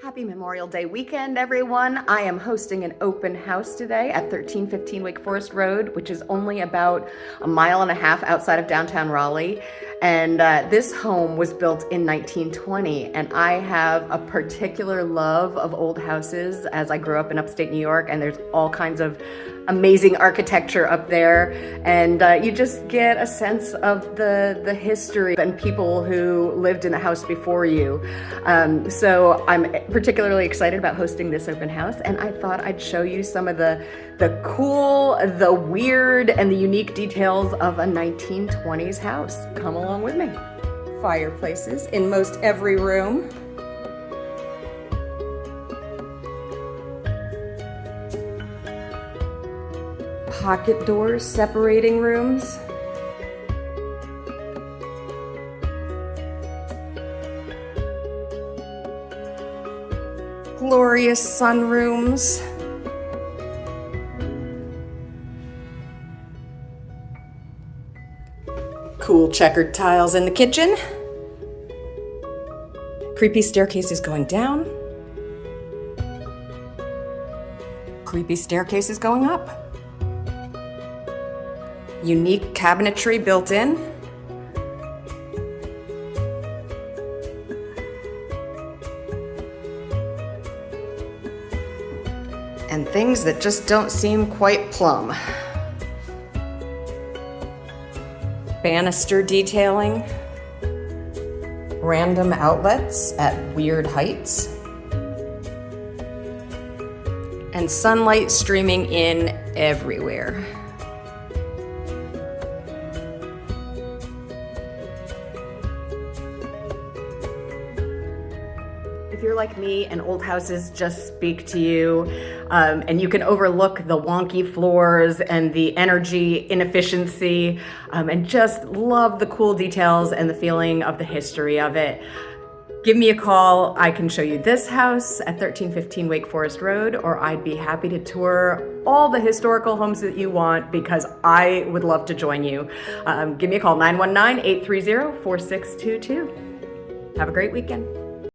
Happy Memorial Day weekend, everyone. I am hosting an open house today at 1315 Wake Forest Road, which is only about a mile and a half outside of downtown Raleigh. And this home was built in 1920, and I have a particular love of old houses as I grew up in upstate New York, and there's all kinds of amazing architecture up there, and you just get a sense of the history and people who lived in the house before you. So I'm particularly excited about hosting this open house, and I thought I'd show you some of the cool, the weird, and the unique details of a 1920s house. Come along with me. Fireplaces in most every room. Pocket doors separating rooms. Glorious sunrooms. Cool checkered tiles in the kitchen. Creepy staircases going down. Creepy staircases going up. Unique cabinetry built in. And things that just don't seem quite plumb. Banister detailing. Random outlets at weird heights. And sunlight streaming in everywhere. If you're like me and old houses just speak to you, and you can overlook the wonky floors and the energy inefficiency, and just love the cool details and the feeling of the history of it, give me a call. I can show you this house at 1315 Wake Forest Road, or I'd be happy to tour all the historical homes that you want, because I would love to join you. Give me a call, 919-830-4622. Have a great weekend.